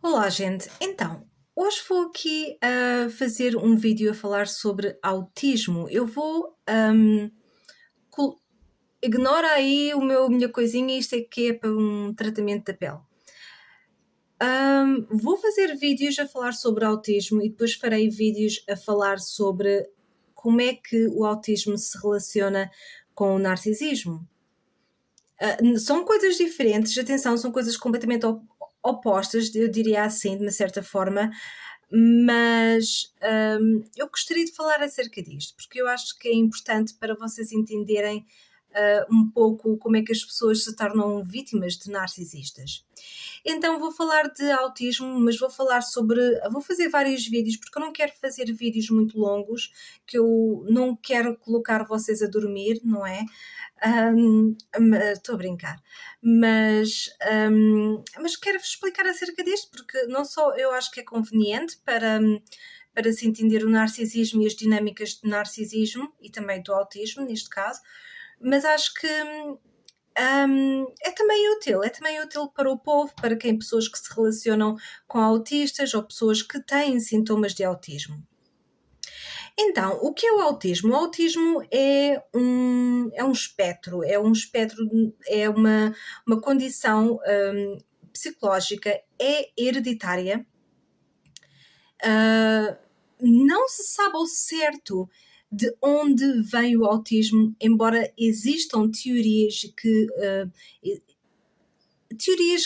Olá, gente. Então, hoje vou aqui fazer um vídeo a falar sobre autismo. Eu vou. Col- Ignora aí minha coisinha, isto aqui é para um tratamento da pele. Vou fazer vídeos a falar sobre autismo e depois farei vídeos a falar sobre como é que o autismo se relaciona com o narcisismo. São coisas diferentes, atenção, são coisas completamente opostas, eu diria assim, de uma certa forma, mas eu gostaria de falar acerca disto, porque eu acho que é importante para vocês entenderem um pouco como é que as pessoas se tornam vítimas de narcisistas. Então vou falar de autismo, mas vou fazer vários vídeos, porque eu não quero fazer vídeos muito longos, que eu não quero colocar vocês a dormir, não é? Estou a brincar, mas quero-vos explicar acerca disto, porque não só eu acho que é conveniente para se entender o narcisismo e as dinâmicas de narcisismo e também do autismo, neste caso, mas acho que é também útil para o povo, para quem pessoas que se relacionam com autistas ou pessoas que têm sintomas de autismo. Então, o que é o autismo? O autismo é um espectro, é uma condição psicológica, é hereditária. Uh, não se sabe ao certo de onde vem o autismo, embora existam teorias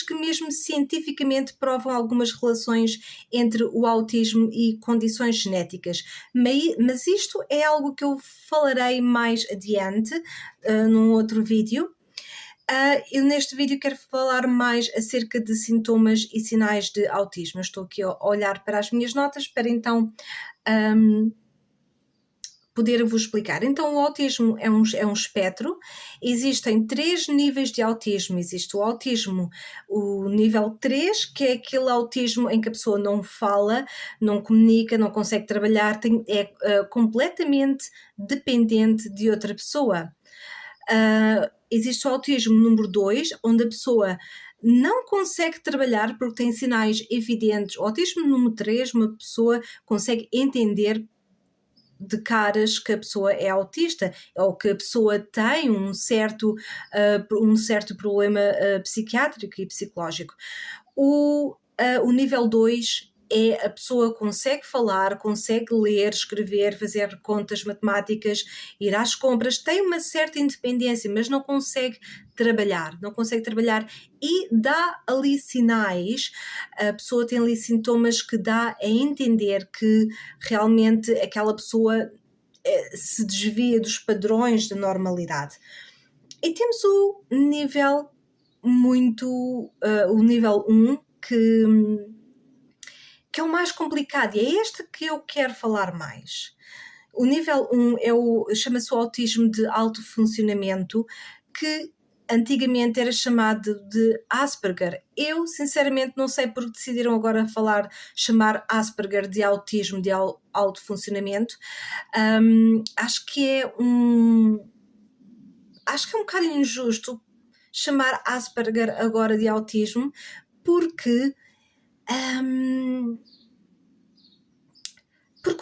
que mesmo cientificamente provam algumas relações entre o autismo e condições genéticas, mas isto é algo que eu falarei mais adiante, num outro vídeo. Eu neste vídeo quero falar mais acerca de sintomas e sinais de autismo. Eu estou aqui a olhar para as minhas notas para então poder vos explicar. Então, o autismo é um espectro. Existem 3 níveis de autismo. Existe o nível 3, que é aquele autismo em que a pessoa não fala, não comunica, não consegue trabalhar, é completamente dependente de outra pessoa. Existe o autismo número 2, onde a pessoa não consegue trabalhar porque tem sinais evidentes. O autismo número 3, uma pessoa consegue entender de caras que a pessoa é autista ou que a pessoa tem um certo problema psiquiátrico e psicológico. O nível 2 é a pessoa consegue falar, consegue ler, escrever, fazer contas matemáticas, ir às compras, tem uma certa independência, mas não consegue trabalhar e dá ali sinais, a pessoa tem ali sintomas que dá a entender que realmente aquela pessoa se desvia dos padrões de normalidade. E temos o nível 1, que é o mais complicado, e é este que eu quero falar mais. O nível 1 chama-se o autismo de alto funcionamento, que antigamente era chamado de Asperger. Eu, sinceramente, não sei porque decidiram agora chamar Asperger de autismo de alto funcionamento. Acho que é um bocado injusto chamar Asperger agora de autismo, porque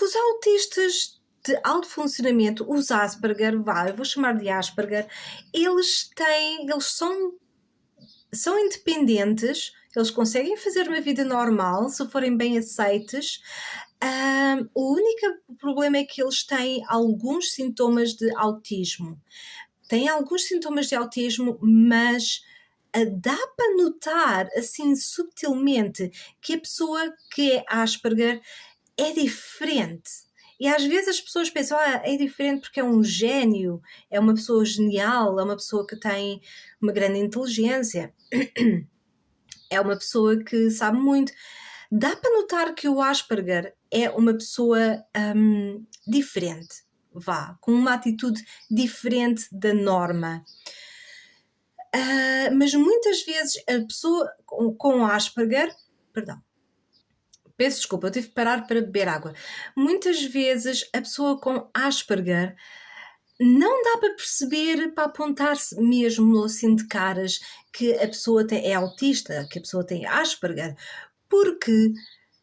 os autistas de alto funcionamento, os Asperger, eu vou chamar de Asperger, eles são independentes, eles conseguem fazer uma vida normal se forem bem aceites. O único problema é que eles têm alguns sintomas de autismo. Têm alguns sintomas de autismo, mas dá para notar, assim, subtilmente, que a pessoa que é Asperger é diferente. E às vezes as pessoas pensam, é diferente porque é um gênio, é uma pessoa genial, é uma pessoa que tem uma grande inteligência, é uma pessoa que sabe muito. Dá para notar que o Asperger é uma pessoa diferente, com uma atitude diferente da norma. Mas muitas vezes a pessoa com Asperger, perdão, peço desculpa, eu tive que parar para beber água. Muitas vezes a pessoa com Asperger não dá para perceber, para apontar-se mesmo assim de caras que a pessoa é autista, que a pessoa tem Asperger, porque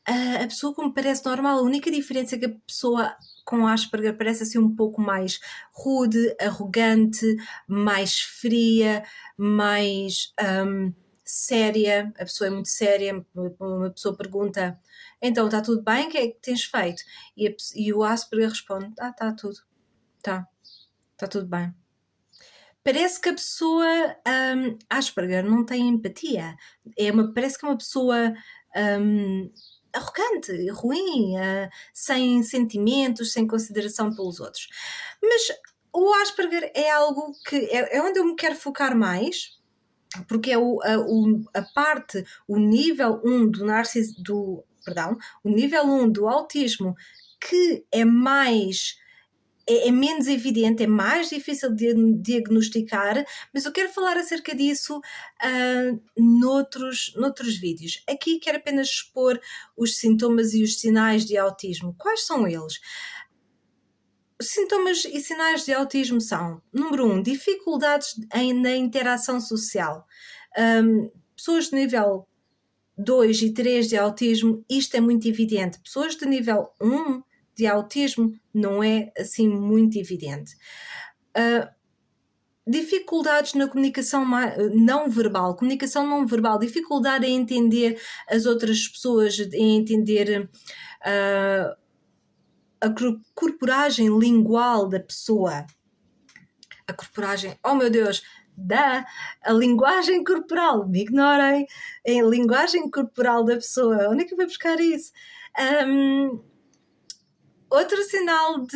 a pessoa como parece normal, a única diferença é que a pessoa com Asperger parece assim um pouco mais rude, arrogante, mais fria, mais séria. A pessoa é muito séria, uma pessoa pergunta: então, está tudo bem? O que é que tens feito? E o Asperger responde: está tudo, está tudo bem. Parece que a pessoa Asperger não tem empatia. Parece que é uma pessoa arrogante, ruim, sem sentimentos, sem consideração pelos outros. Mas o Asperger é algo que é onde eu me quero focar mais, porque é o nível 1 o nível 1 do autismo que é mais é menos evidente, é mais difícil de diagnosticar, mas eu quero falar acerca disso noutros vídeos. Aqui quero apenas expor os sintomas e os sinais de autismo. Quais são eles? Os sintomas e sinais de autismo são, número 1, dificuldades na interação social. Pessoas de nível 2 e 3 de autismo, isto é muito evidente. Pessoas de nível 1 de autismo não é assim muito evidente. Dificuldades na comunicação não verbal, dificuldade em entender as outras pessoas, em entender a corporagem lingual da pessoa. A corporagem, oh meu Deus, a linguagem corporal, me ignorem, a linguagem corporal da pessoa, onde é que eu vou buscar isso? Outro sinal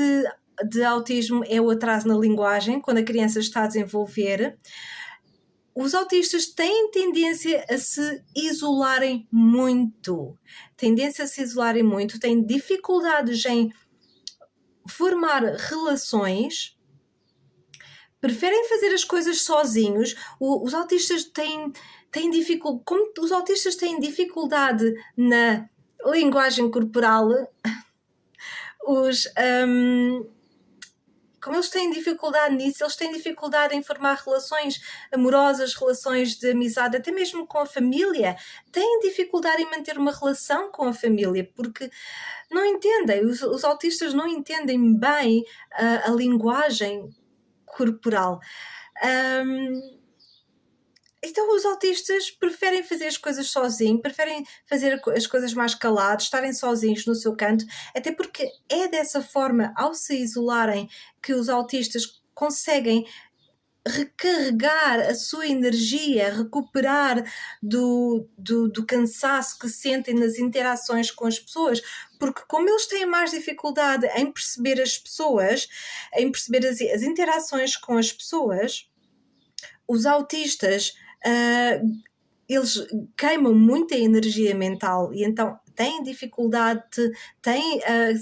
de autismo é o atraso na linguagem, quando a criança está a desenvolver. Os autistas têm tendência a se isolarem muito, têm dificuldades em formar relações, preferem fazer as coisas sozinhos. Os autistas têm dificuldade, como os autistas têm dificuldade na linguagem corporal, como eles têm dificuldade nisso, eles têm dificuldade em formar relações amorosas, relações de amizade, até mesmo com a família, têm dificuldade em manter uma relação com a família, porque não entendem, os autistas não entendem bem a linguagem corporal. Então os autistas preferem fazer as coisas sozinhos, preferem fazer as coisas mais calados, estarem sozinhos no seu canto, até porque é dessa forma, ao se isolarem, que os autistas conseguem recarregar a sua energia, recuperar do cansaço que sentem nas interações com as pessoas, porque como eles têm mais dificuldade em perceber as pessoas, em perceber as interações com as pessoas, os autistas eles queimam muita energia mental e então têm dificuldade,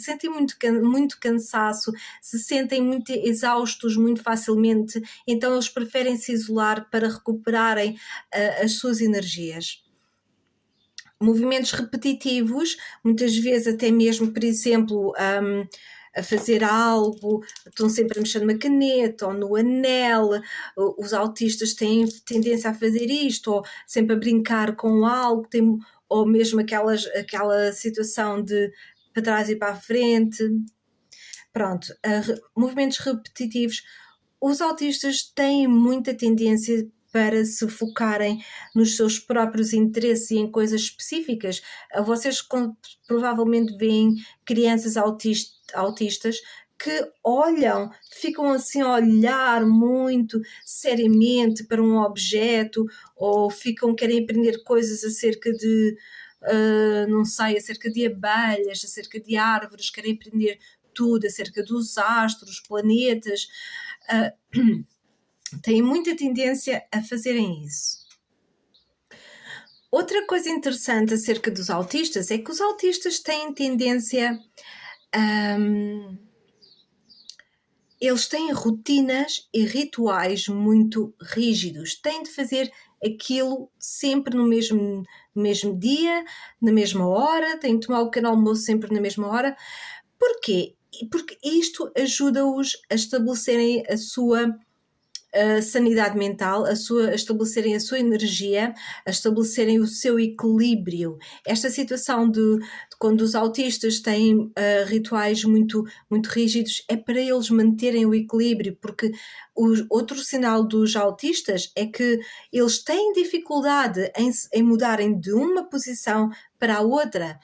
sentem muito cansaço, se sentem muito exaustos muito facilmente, então eles preferem se isolar para recuperarem as suas energias. Movimentos repetitivos, muitas vezes até mesmo, por exemplo, a fazer algo, estão sempre a mexer numa caneta ou no anel. Os autistas têm tendência a fazer isto, ou sempre a brincar com algo, ou mesmo aquela situação de para trás e para a frente. Pronto, movimentos repetitivos. Os autistas têm muita tendência para se focarem nos seus próprios interesses e em coisas específicas. Vocês provavelmente veem crianças autistas que ficam assim a olhar muito seriamente para um objeto, ou querem aprender coisas acerca de, acerca de abelhas, acerca de árvores, querem aprender tudo acerca dos astros, planetas. Têm muita tendência a fazerem isso. Outra coisa interessante acerca dos autistas é que os autistas têm tendência eles têm rotinas e rituais muito rígidos, têm de fazer aquilo sempre no mesmo dia, na mesma hora, têm de tomar o pequeno almoço sempre na mesma hora. Porquê? Porque isto ajuda-os a estabelecerem a sua a sanidade mental, a estabelecerem a sua energia, a estabelecerem o seu equilíbrio. Esta situação de quando os autistas têm rituais muito rígidos, é para eles manterem o equilíbrio, porque outro sinal dos autistas é que eles têm dificuldade em mudarem de uma posição para a outra,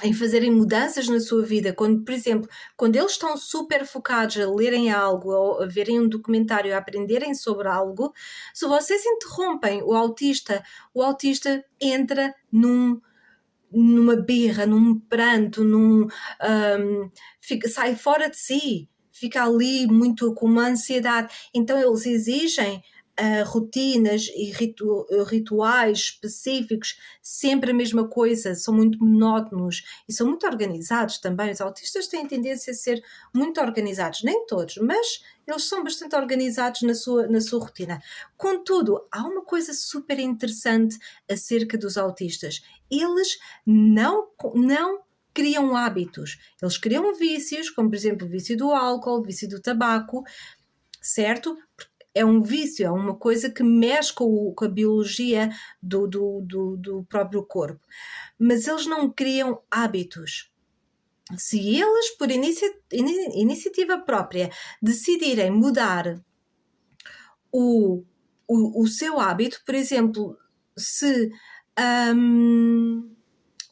em fazerem mudanças na sua vida. Quando, por exemplo, quando eles estão super focados a lerem algo, ou a verem um documentário, a aprenderem sobre algo, se vocês interrompem o autista entra numa berra, num pranto, sai fora de si, fica ali muito com uma ansiedade. Então eles exigem rotinas e rituais específicos, sempre a mesma coisa, são muito monótonos e são muito organizados também. Os autistas têm tendência a ser muito organizados, nem todos, mas eles são bastante organizados na sua rotina. Contudo, há uma coisa super interessante acerca dos autistas. Eles não criam hábitos. Eles criam vícios, como por exemplo o vício do álcool, o vício do tabaco, certo? É um vício, é uma coisa que mexe com a biologia do próprio corpo. Mas eles não criam hábitos. Se eles, por iniciativa própria, decidirem mudar o seu hábito, por exemplo, se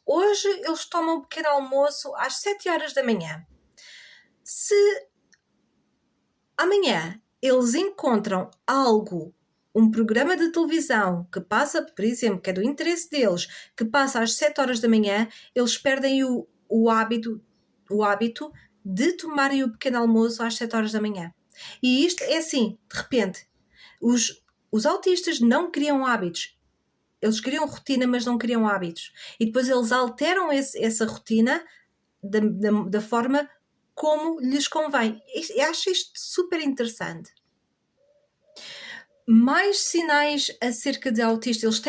hoje eles tomam um pequeno almoço às 7 horas da manhã, se amanhã eles encontram algo, um programa de televisão que passa, por exemplo, que é do interesse deles, que passa às 7 horas da manhã, eles perdem o hábito de tomarem o pequeno almoço às 7 horas da manhã. E isto é assim, de repente, os autistas não criam hábitos. Eles criam rotina, mas não criam hábitos. E depois eles alteram essa rotina da forma como lhes convém. Eu acho isto super interessante. Mais sinais acerca de autistas. Eles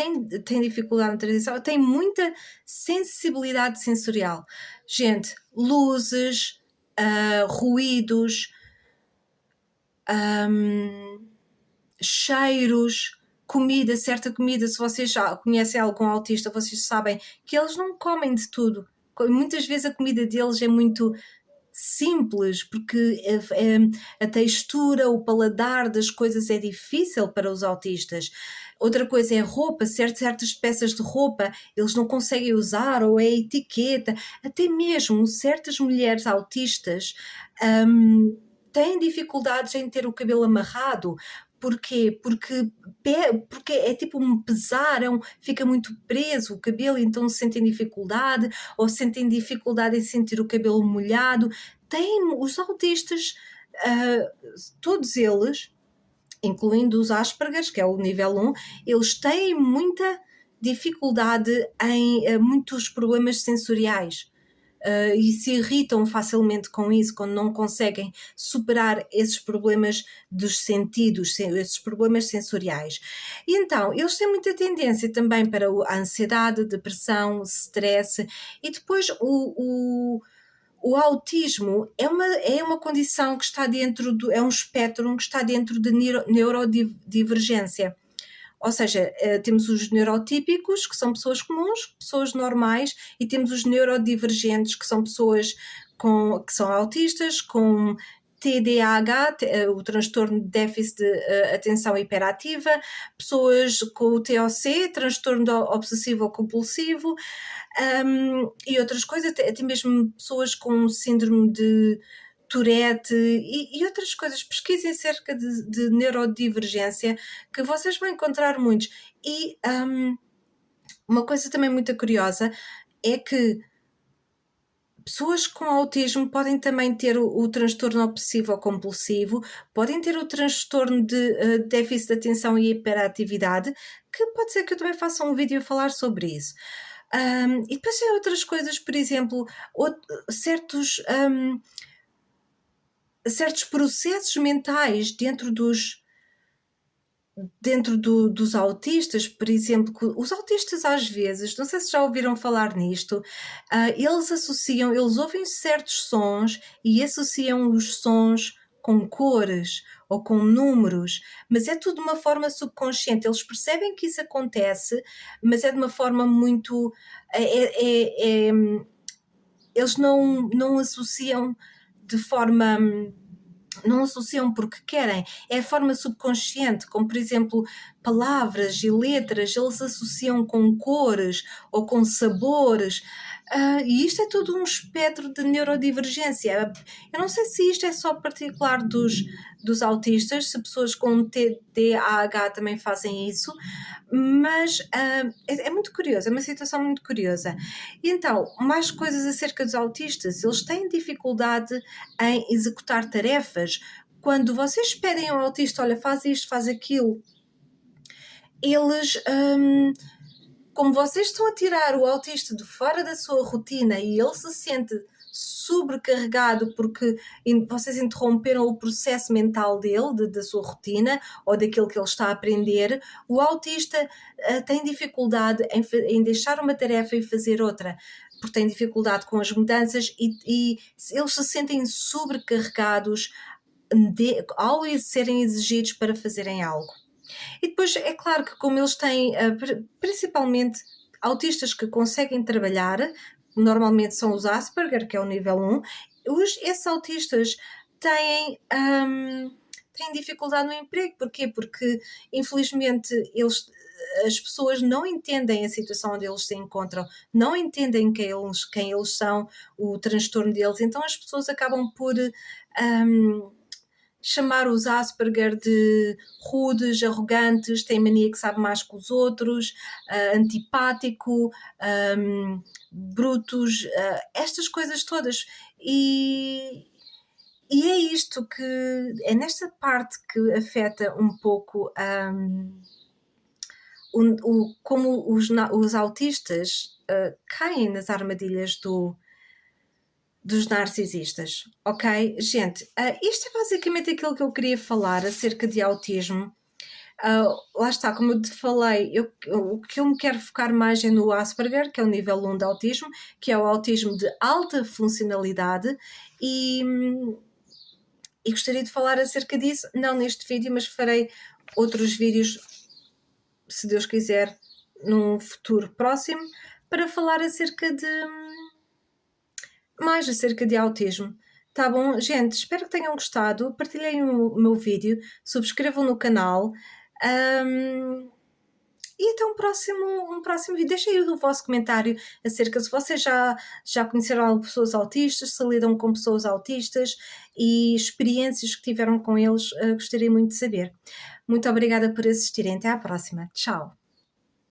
têm dificuldade na transição, têm muita sensibilidade sensorial. Gente, luzes, ruídos, cheiros, comida, certa comida. Se vocês já conhecem algum autista, vocês sabem que eles não comem de tudo. Muitas vezes a comida deles é muito simples, porque a textura, o paladar das coisas é difícil para os autistas. Outra coisa é roupa, certas peças de roupa eles não conseguem usar, ou é etiqueta. Até mesmo certas mulheres autistas têm dificuldades em ter o cabelo amarrado. Porquê? Porque é tipo um pesar, fica muito preso o cabelo, então sentem dificuldade, ou sentem dificuldade em sentir o cabelo molhado. Os autistas, todos eles, incluindo os Asperger, que é o nível 1, eles têm muita dificuldade em muitos problemas sensoriais. E se irritam facilmente com isso, quando não conseguem superar esses problemas dos sentidos, esses problemas sensoriais. E então, eles têm muita tendência também para a ansiedade, depressão, stress, e depois o autismo é uma condição que está é um espectro que está dentro de neurodivergência. Ou seja, temos os neurotípicos, que são pessoas comuns, pessoas normais, e temos os neurodivergentes, que são pessoas que são autistas, com TDAH, o transtorno de déficit de atenção hiperativa, pessoas com o TOC, transtorno obsessivo-compulsivo, e outras coisas, até mesmo pessoas com síndrome de Tourette e outras coisas. Pesquisem acerca de neurodivergência, que vocês vão encontrar muitos. E uma coisa também muito curiosa é que pessoas com autismo podem também ter o transtorno obsessivo-compulsivo, podem ter o transtorno de déficit de atenção e hiperatividade, que pode ser que eu também faça um vídeo a falar sobre isso. E depois há outras coisas, por exemplo, certos processos mentais dentro dos autistas, por exemplo, que os autistas às vezes, não sei se já ouviram falar nisto, eles ouvem certos sons e associam os sons com cores ou com números, mas é tudo de uma forma subconsciente. Eles percebem que isso acontece, mas é de uma forma muito. Eles não associam de forma. Não associam porque querem, é a forma subconsciente, como por exemplo palavras e letras, eles associam com cores ou com sabores, e isto é tudo um espectro de neurodivergência. Eu não sei se isto é só particular dos autistas, se pessoas com TDAH também fazem isso, mas é muito curioso, é uma situação muito curiosa. E então, mais coisas acerca dos autistas, eles têm dificuldade em executar tarefas. Quando vocês pedem ao autista, olha, faz isto, faz aquilo, eles, como vocês estão a tirar o autista de fora da sua rotina e ele se sente sobrecarregado porque vocês interromperam o processo mental dele, da sua rotina ou daquilo que ele está a aprender, o autista tem dificuldade em deixar uma tarefa e fazer outra, porque tem dificuldade com as mudanças e eles se sentem sobrecarregados ao serem exigidos para fazerem algo. E depois é claro que como eles têm, principalmente autistas que conseguem trabalhar, normalmente são os Asperger, que é o nível 1, esses autistas têm dificuldade no emprego. Porquê? Porque infelizmente as pessoas não entendem a situação onde eles se encontram, não entendem quem eles são, o transtorno deles, então as pessoas acabam por chamar os Asperger de rudes, arrogantes, têm mania que sabe mais que os outros, antipático, brutos, estas coisas todas. E é isto que é nesta parte que afeta um pouco como os autistas caem nas armadilhas dos narcisistas, ok? Gente, isto é basicamente aquilo que eu queria falar acerca de autismo. Lá está, como eu te falei, o que eu me quero focar mais é no Asperger, que é o nível 1 de autismo, que é o autismo de alta funcionalidade, e gostaria de falar acerca disso, não neste vídeo, mas farei outros vídeos, se Deus quiser, num futuro próximo, para falar mais acerca de autismo. Tá bom? Gente, espero que tenham gostado. Partilhem o meu vídeo, subscrevam no canal. E até um próximo vídeo. Deixem aí o vosso comentário acerca se vocês já conheceram pessoas autistas, se lidam com pessoas autistas e experiências que tiveram com eles. Gostaria muito de saber. Muito obrigada por assistirem. Até à próxima. Tchau.